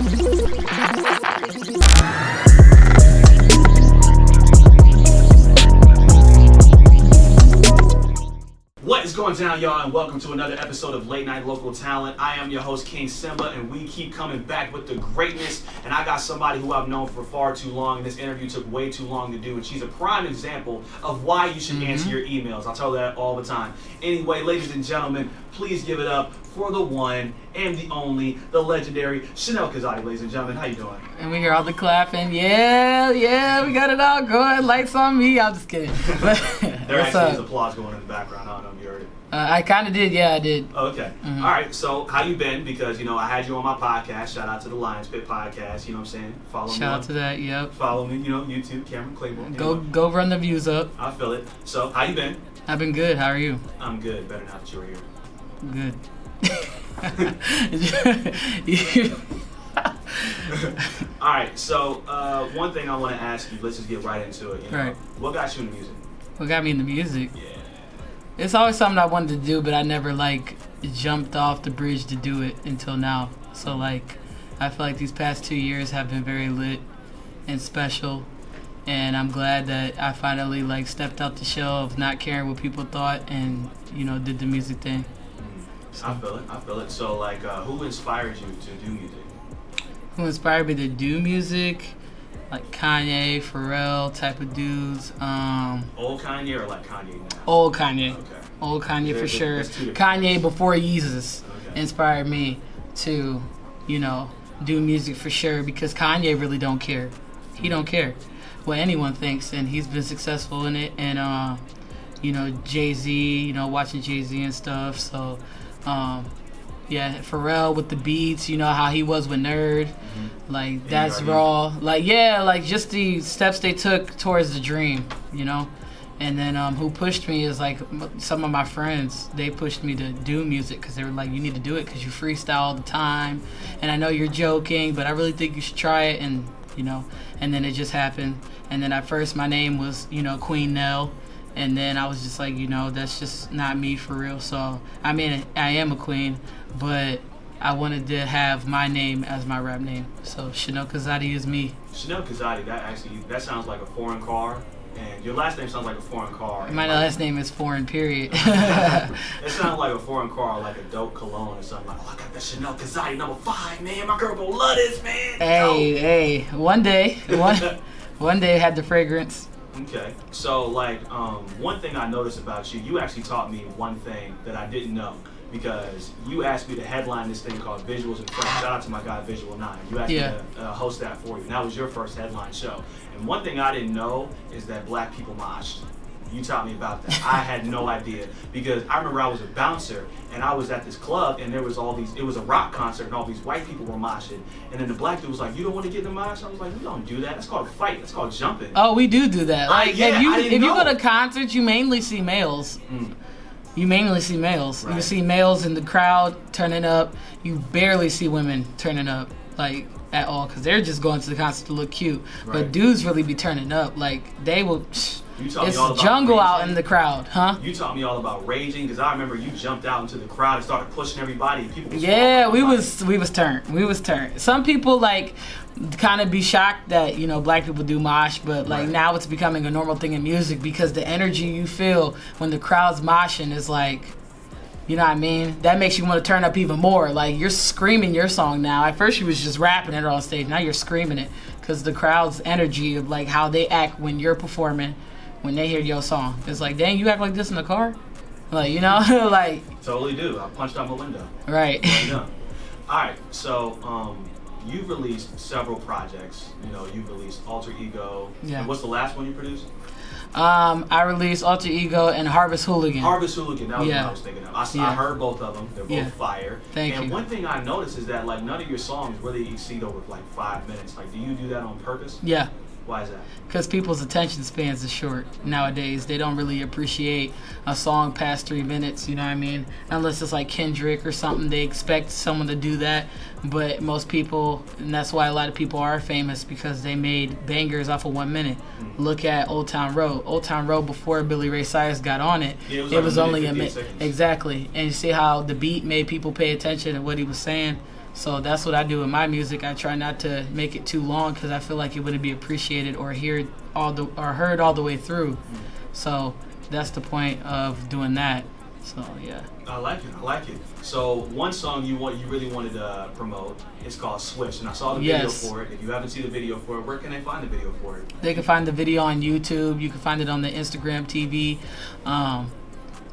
What is going down, y'all, and welcome to another episode of Late Night Local Talent. I am your host, King Simba, and we keep coming back with the greatness. And I got somebody who I've known for far too long, and this interview took way too long to do, and she's a prime example of why you should answer your emails. I tell that all the time. Anyway, ladies and gentlemen, please give it up for the one and the only, the legendary Chanelle Kazadi, ladies and gentlemen. How you doing? And we hear all the clapping. Yeah, we got it all going. Lights on me. I'm just kidding. There actually is applause going in the background. I don't know if you heard it. I kind of did. Yeah, I did. Okay. Mm-hmm. All right. So how you been? Because, I had you on my podcast. Shout out to the Lions Pit podcast. You know what I'm saying? Follow me. Shout out to that. Yep. Follow me. YouTube, Cameron Claiborne. Go run the views up. I feel it. So how you been? I've been good. How are you? I'm good. Better not that you were here. Good. All right. So one thing I want to ask you. Let's just get right into it. Right. What got you in the music? What got me in the music? Yeah. It's always something I wanted to do, but I never jumped off the bridge to do it until now. So I feel like these past 2 years have been very lit and special, and I'm glad that I finally stepped out the shell of not caring what people thought and did the music thing. So. I feel it. So who inspired you to do music? Who inspired me to do music? Like Kanye, Pharrell type of dudes. Old Kanye or Kanye now? Old Kanye. Okay. Old Kanye for sure. Kanye before Yeezus inspired me to, do music for sure, because Kanye really don't care. He don't care what anyone thinks, and he's been successful in it. And Jay-Z, watching Jay-Z and stuff. So Pharrell with the beats, how he was with Nerd. Mm-hmm. That's raw. Just the steps they took towards the dream, And then who pushed me is some of my friends. They pushed me to do music because they were like, you need to do it because you freestyle all the time. And I know you're joking, but I really think you should try it. And, and then it just happened. And then at first my name was, Queen Nell. And then I was just like, that's just not me for real. So, I mean, I am a queen, but I wanted to have my name as my rap name. So, Chanelle Kazadi is me. Chanelle Kazadi, that sounds like a foreign car. And your last name sounds like a foreign car. My last name is foreign, period. It sounds like a foreign car, like a dope cologne or something. Oh, I got the Chanelle Kazadi number 5, man. My girl gonna love this, man. Hey, one day I had the fragrance. Okay, so one thing I noticed about you, you actually taught me one thing that I didn't know, because you asked me to headline this thing called Visualz and Friends. Shout out to my guy Visual 9. You asked me to host that for you, and that was your first headline show. And one thing I didn't know is that black people moshed. You taught me about that. I had no idea, because I remember I was a bouncer and I was at this club and there was it was a rock concert and all these white people were moshing, and then the black dude was like, you don't want to get in the mosh? I was like, we don't do that. That's called a fight. That's called jumping. Oh, we do that. If you go to concerts, you mainly see males. You mainly see males. Right. You see males in the crowd turning up. You barely see women turning up at all, because they're just going to the concert to look cute. Right. But dudes really be turning up. They will... It's jungle raging out in the crowd, huh? You taught me all about raging, because I remember you jumped out into the crowd and started pushing everybody. And people we was turned. Some people kind of be shocked that black people do mosh, but now it's becoming a normal thing in music, because the energy you feel when the crowd's moshing is you know what I mean? That makes you want to turn up even more. You're screaming your song now. At first you was just rapping it on stage. Now you're screaming it, because the crowd's energy of how they act when you're performing. When they hear your song, it's dang, you act like this in the car? Totally do. I punched out my window. Right. All right, so you've released several projects. You've released Alter Ego. Yeah. And what's the last one you produced? I released Alter Ego and Harvest Hooligan. Harvest Hooligan, that was what I was thinking of. I heard both of them. They're both fire. Thank you. And one thing I noticed is that none of your songs really exceed over 5 minutes. Do you do that on purpose? Yeah. Why is that? Because people's attention spans are short nowadays. They don't really appreciate a song past 3 minutes, you know what I mean? Unless it's Kendrick or something, they expect someone to do that. But most people, and that's why a lot of people are famous, because they made bangers off of 1 minute. Mm-hmm. Look at Old Town Road. Old Town Road, before Billy Ray Cyrus got on it, it was only a minute. Exactly. And you see how the beat made people pay attention to what he was saying. So that's what I do with my music. I try not to make it too long because I feel like it wouldn't be appreciated or heard all the way through. So that's the point of doing that. So yeah. I like it. So one song you really wanted to promote is called Switch, and I saw the video for it. If you haven't seen the video for it, where can they find the video for it? They can find the video on YouTube. You can find it on the Instagram TV.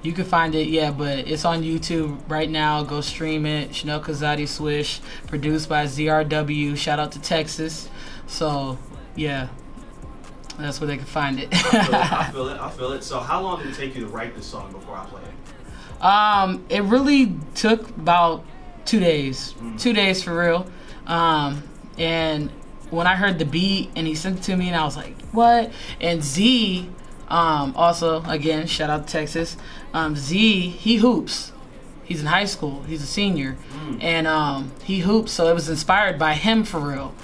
You can find it, but it's on YouTube right now. Go stream it. Chanelle Kazadi Swish, produced by ZRW. Shout out to Texas. So, yeah, that's where they can find it. I feel it. So how long did it take you to write this song before I play it? It really took about 2 days. 2 days for real. And when I heard the beat and he sent it to me and I was like, what? And Z, also, again, shout out to Texas. Z, he hoops. He's in high school. He's a senior. And he hoops, so it was inspired by him for real,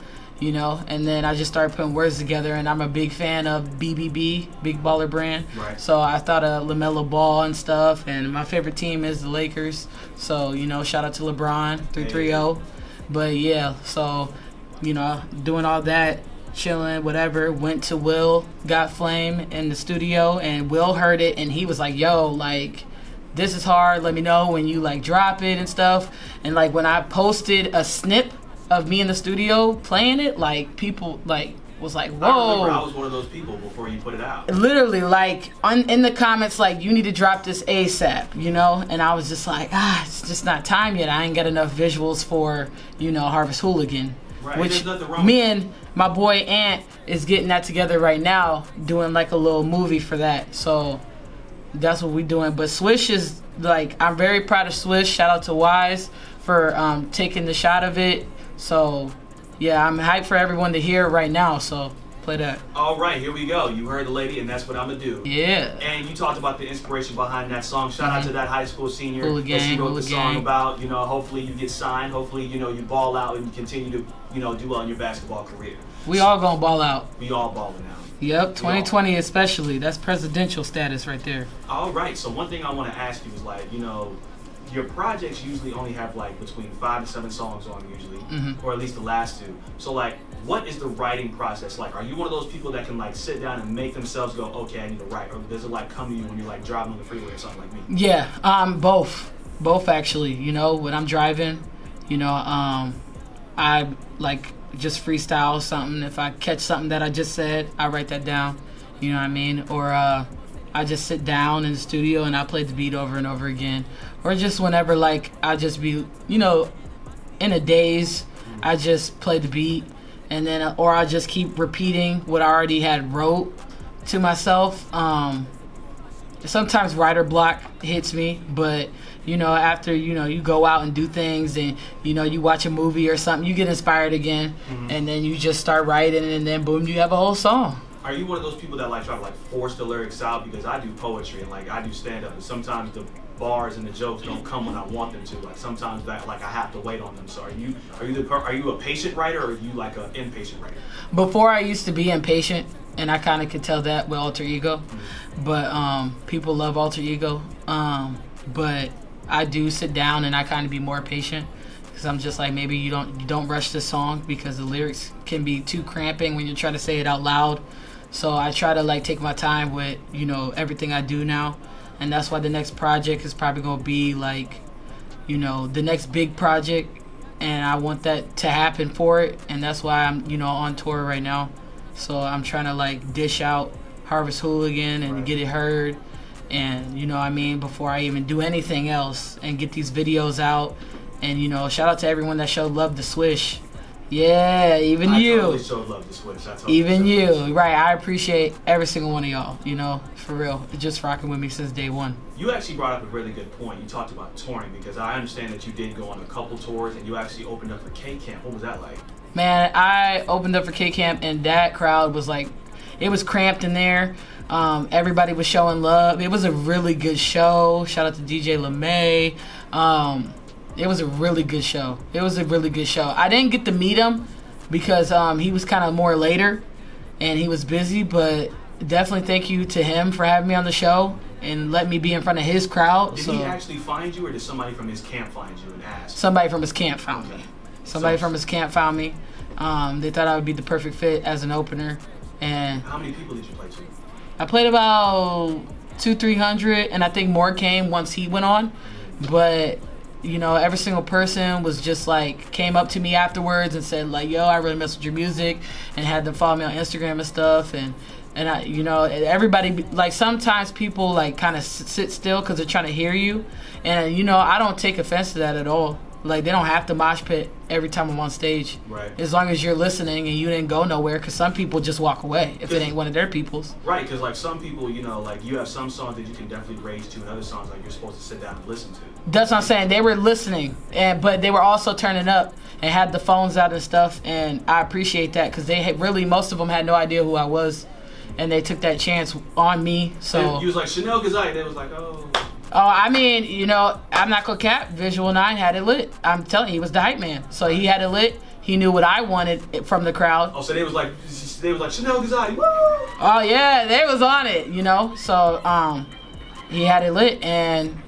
you know? And then I just started putting words together, and I'm a big fan of BBB, Big Baller Brand. Right. So I thought of LaMelo Ball and stuff, and my favorite team is the Lakers. So, you know, shout out to LeBron, 330. But, yeah, so, you know, doing all that, chilling, whatever, went to Will, got Flame in the studio, and Will heard it, and he was like, yo, like, this is hard, let me know when you, like, drop it and stuff. And, like, when I posted a snip of me in the studio playing it, like, people, like, was like, whoa. I remember I was one of those people before you put it out. Literally, like, in the comments, like, you need to drop this ASAP, you know? And I was just like, it's just not time yet. I ain't got enough visuals for, you know, Harvest Hooligan. Right. Which wrong me and my boy Ant is getting that together right now, doing like a little movie for that. So that's what we're doing. But Swish is like, I'm very proud of Swish. Shout out to Wise for taking the shot of it. So yeah, I'm hyped for everyone to hear it right now. So play that. All right, here we go. You heard the lady, and that's what I'm gonna do. Yeah. And you talked about the inspiration behind that song. Shout out to that high school senior Hooligan, that you wrote the song Hooligan. about. You know, hopefully you get signed. Hopefully, you know, you ball out and you continue to, you know, do well in your basketball career. We all gonna ball out. We all balling out. Yep, 2020 especially. That's presidential status right there. All right. So one thing I want to ask you is, like, you know, your projects usually only have like between 5 to 7 songs on usually, or at least the last two. So like, what is the writing process like? Are you one of those people that can like sit down and make themselves go, okay, I need to write, or does it like come to you when you're like driving on the freeway or something like me? Yeah, both actually. You know, when I'm driving, you know, I like just freestyle something. If I catch something that I just said, I write that down. You know what I mean? Or I just sit down in the studio and I play the beat over and over again. Or just whenever, like, I just be, you know, in a daze, I just play the beat. And then, or I just keep repeating what I already had wrote to myself. Sometimes writer block hits me, but, you know, after, you know, you go out and do things and, you know, you watch a movie or something, you get inspired again. And then you just start writing, and then boom, you have a whole song. Are you one of those people that like try to like force the lyrics out? Because I do poetry and like I do stand up, and sometimes the bars and the jokes don't come when I want them to. Like sometimes that like I have to wait on them. So are you a patient writer, or are you like an impatient writer? Before I used to be impatient, and I kind of could tell that with Alter Ego. But people love Alter Ego. But I do sit down and I kind of be more patient, because I'm just like, maybe you don't rush this song, because the lyrics can be too cramping when you're trying to say it out loud. So I try to like take my time with, you know, everything I do now. And that's why the next project is probably going to be like, you know, the next big project. And I want that to happen for it. And that's why I'm, you know, on tour right now. So I'm trying to like dish out Harvest Hooligan and get it heard. And, you know what I mean, before I even do anything else, and get these videos out. And, you know, shout out to everyone that showed love to Swish. Yeah, even you. I totally showed love to Swish. Even you. Right, I appreciate every single one of y'all, you know, for real. Just rocking with me since day one. You actually brought up a really good point. You talked about touring, because I understand that you did go on a couple tours, and you actually opened up for K-Camp. What was that like? Man, I opened up for K-Camp, and that crowd was like, it was cramped in there. Everybody was showing love. It was a really good show. Shout out to DJ LeMay. It was a really good show. I didn't get to meet him because he was kind of more later and he was busy, but definitely thank you to him for having me on the show and let me be in front of his crowd. Did he actually find you, or did somebody from his camp find you and ask? Somebody from his camp found me. Somebody from his camp found me. They thought I would be the perfect fit as an opener. And how many people did you play to? I played about 200-300, and I think more came once he went on. But you know, every single person was just like came up to me afterwards and said like, "Yo, I really mess with your music," and had them follow me on Instagram and stuff. And I, you know, everybody, like sometimes people like kind of sit still because they're trying to hear you, and you know, I don't take offense to that at all. Like, they don't have to mosh pit every time I'm on stage. Right. As long as you're listening and you didn't go nowhere, because some people just walk away if it ain't one of their people's. Right, because like some people, you know, like you have some songs that you can definitely rage to, and other songs like you're supposed to sit down and listen to. That's what I'm saying. They were listening, but they were also turning up and had the phones out and stuff, and I appreciate that because they had really, most of them had no idea who I was, and they took that chance on me. So you was like Chanelle Kazadi, they was like, oh. Oh, I mean, you know, I'm not gonna cap. Visual 9 had it lit. I'm telling you, he was the hype man. So he had it lit. He knew what I wanted from the crowd. Oh, so they was like Chanelle Kazadi, woo! Oh yeah, they was on it, you know. So he had it lit, and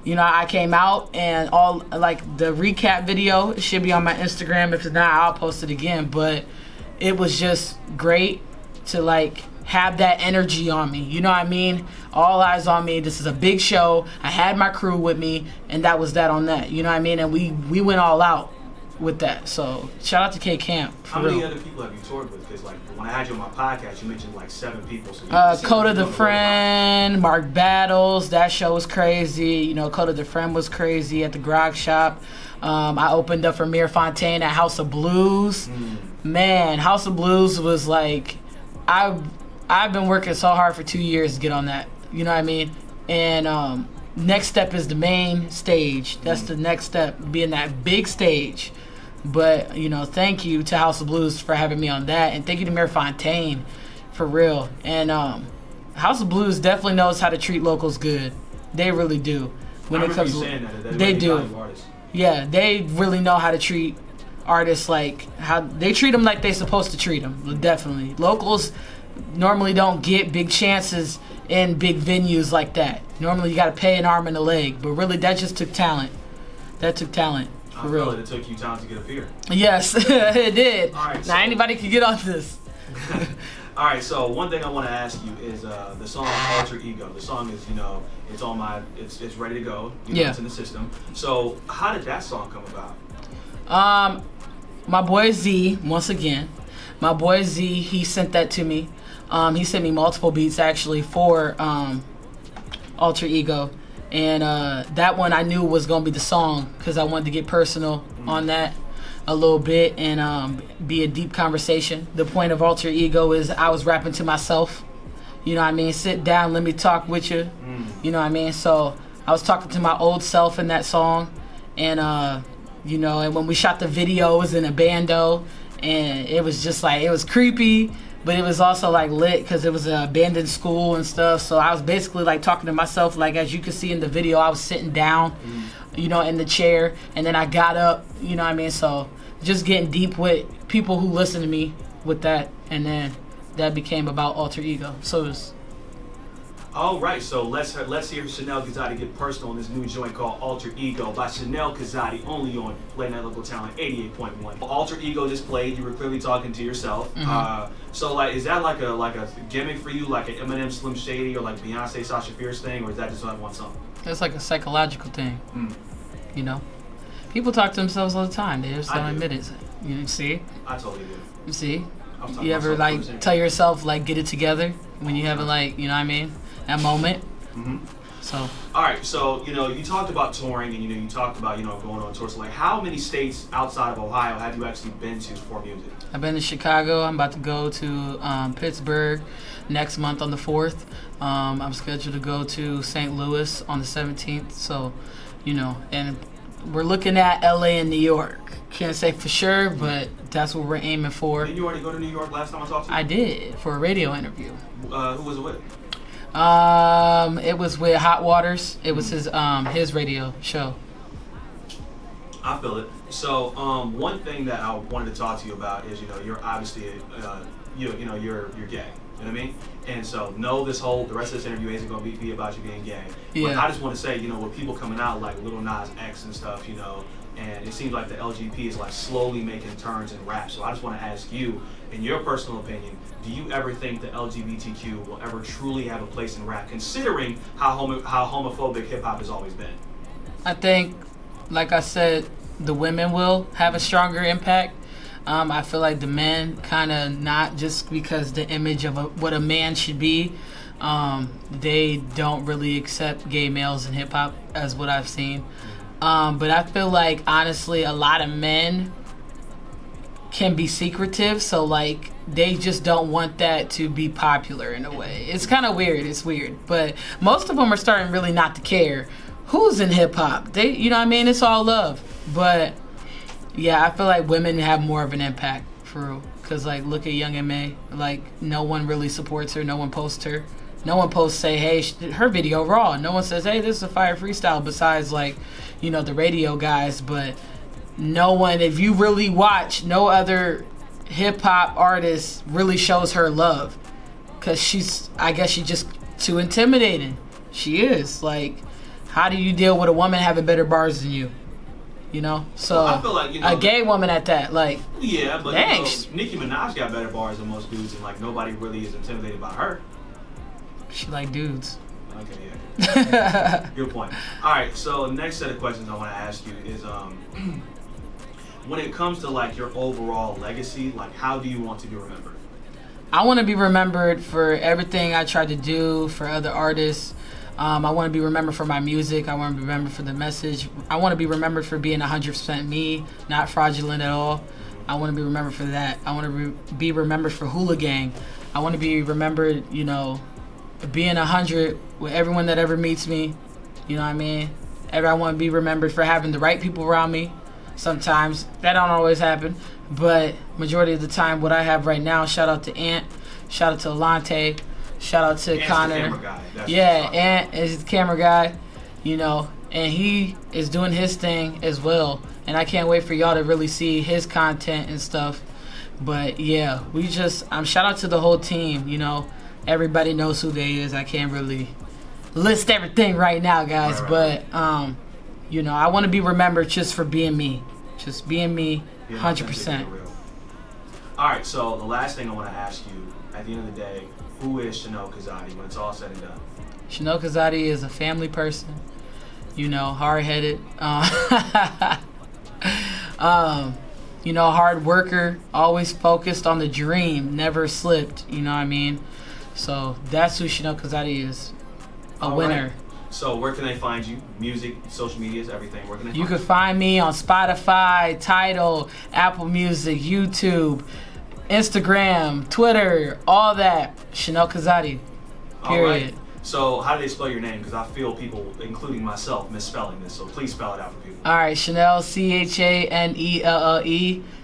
you know, I came out and all like the recap video. It should be on my Instagram. If it's not, I'll post it again. But it was just great to like have that energy on me. You know what I mean? All eyes on me. This is a big show. I had my crew with me, and that was that on that. You know what I mean? And we went all out with that. So shout out to K Camp. How many other people have you toured with? Because like when I had you on my podcast, you mentioned like 7 people. So Coda the Friend, Mark Battles. That show was crazy. You know, Coda the Friend was crazy at the Grog Shop. I opened up for Mir Fontaine at House of Blues. Man, House of Blues was like, I've been working so hard for 2 years to get on that. You know what I mean? And next step is the main stage. That's the next step, being that big stage. But, you know, thank you to House of Blues for having me on that. And thank you to Mir Fontaine, for real. And House of Blues definitely knows how to treat locals good. They really do. When it comes to they do. Yeah, they really know how to treat artists like how they treat them like they're supposed to treat them. Definitely. Locals normally don't get big chances in big venues like that. Normally you got to pay an arm and a leg, but really that just took talent. That took talent, for real. It took you time to get up here. Yes, it did. All right, now anybody can get on this. All right, so one thing I want to ask you is the song Alter Ego. The song is, you know, it's on my, it's ready to go. You know, it's in the system. So how did that song come about? My boy Z, once again, my boy Z, he sent that to me. He sent me multiple beats actually for Alter Ego, and that one I knew was gonna be the song because I wanted to get personal on that a little bit and be a deep conversation. The point of Alter Ego is I was rapping to myself. You know what I mean? Sit down, let me talk with you. You know what I mean? So I was talking to my old self in that song, and you know, and when we shot the video, it was in a bando, and it was just like, it was creepy. But it was also like lit because it was an abandoned school and stuff. So I was basically like talking to myself. Like as you can see in the video, I was sitting down, you know, in the chair. And then I got up, you know what I mean? So just getting deep with people who listen to me with that. And then that became about Alter Ego. So it was... All right, so let's hear Chanelle Kazadi get personal in this new joint called Alter Ego by Chanelle Kazadi, only on Late Night Local Talent 88.1. Alter Ego just played. You were clearly talking to yourself. So like, is that like a gimmick for you, like an Eminem, Slim Shady, or like Beyonce, Sasha Fierce thing, or is that just like one song? It's like a psychological thing. You know, people talk to themselves all the time. They just don't admit it. You see? I totally do. You see? You ever like tell yourself like get it together when you haven't like, you know what I mean? That moment. So. All right, so you know, you talked about touring, and you know, you talked about, you know, going on tours. So, like, how many states outside of Ohio have you actually been to for music? I've been to Chicago. I'm about to go to Pittsburgh next month on the 4th. I'm scheduled to go to St. Louis on the 17th. So, you know, and we're looking at LA and New York. Can't say for sure, but that's what we're aiming for. Did you already go to New York last time I talked to you? I did, for a radio interview. Who was it with? It was with Hot Waters. It was his radio show. I feel it. So, one thing that I wanted to talk to you about is, you know, you're obviously, you're gay. You know what I mean? And so, the rest of this interview isn't going to be about you being gay. Yeah. But I just want to say, you know, with people coming out like Lil Nas X and stuff, you know, and it seems like the LGP is like slowly making turns in rap. So I just want to ask you, in your personal opinion, do you ever think the LGBTQ will ever truly have a place in rap, considering how homophobic hip hop has always been? I think, like I said, the women will have a stronger impact. I feel like the men kind of not, just because the image of what a man should be. They don't really accept gay males in hip hop, as what I've seen. But I feel like, honestly, a lot of men can be secretive, so like they just don't want that to be popular in a way. It's kind of weird. It's weird, but most of them are starting really not to care who's in hip hop. They, you know what I mean? It's all love. But yeah, I feel like women have more of an impact for real. Cause like, look at Young M.A. Like, no one really supports her. No one posts her. No one posts, say, hey, her video raw. No one says, hey, this is a fire freestyle, besides like, you know, the radio guys. But no one, if you really watch, no other hip hop artist really shows her love. Cause I guess she's just too intimidating. She is. Like, how do you deal with a woman having better bars than you? You know? So, well, I feel like, you know, a gay woman at that, like, yeah, but dang. You know, Nicki Minaj got better bars than most dudes, and like nobody really is intimidated by her. She like dudes. Okay, yeah. Good point. All right, so the next set of questions I want to ask you is, when it comes to like your overall legacy, like how do you want to be remembered? I want to be remembered for everything I tried to do for other artists. I want to be remembered for my music. I want to be remembered for the message. I want to be remembered for being 100% me, not fraudulent at all. I want to be remembered for that. I want to be remembered for Hula Gang. I want to be remembered, you know, being 100 with everyone that ever meets me. You know what I mean? I want to be remembered for having the right people around me. Sometimes that don't always happen, but majority of the time, what I have right now. Shout out to Ant. Shout out to Alante. Shout out to Ant's Connor. the camera guy. Yeah, Ant is the camera guy, you know, and he is doing his thing as well. And I can't wait for y'all to really see his content and stuff. But yeah, shout out to the whole team, you know. Everybody knows who they is. I can't really list everything right now, guys. Right. But, you know, I want to be remembered just for being me. Just being me, 100%. All right, so the last thing I want to ask you, at the end of the day, who is Chanelle Kazadi when it's all said and done? Chanelle Kazadi is a family person, you know, hard-headed, you know, hard worker, always focused on the dream, never slipped, you know what I mean? So that's who Chanelle Kazadi is, a winner. Right. So where can they find you? Music, social medias, everything. Where can they find you? You can find me on Spotify, Tidal, Apple Music, YouTube, Instagram, Twitter, all that. Chanelle Kazadi. Period. All right. So how do they spell your name? Because I feel people, including myself, misspelling this. So please spell it out for people. All right, Chanelle, Chanelle,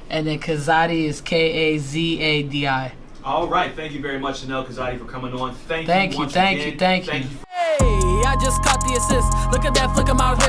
and then Kazadi is Kazadi. All right. Thank you very much, Chanelle Kazadi, for coming on. Thank you. Thank you. Hey, I just caught the assist. Look at that flick of my wrist.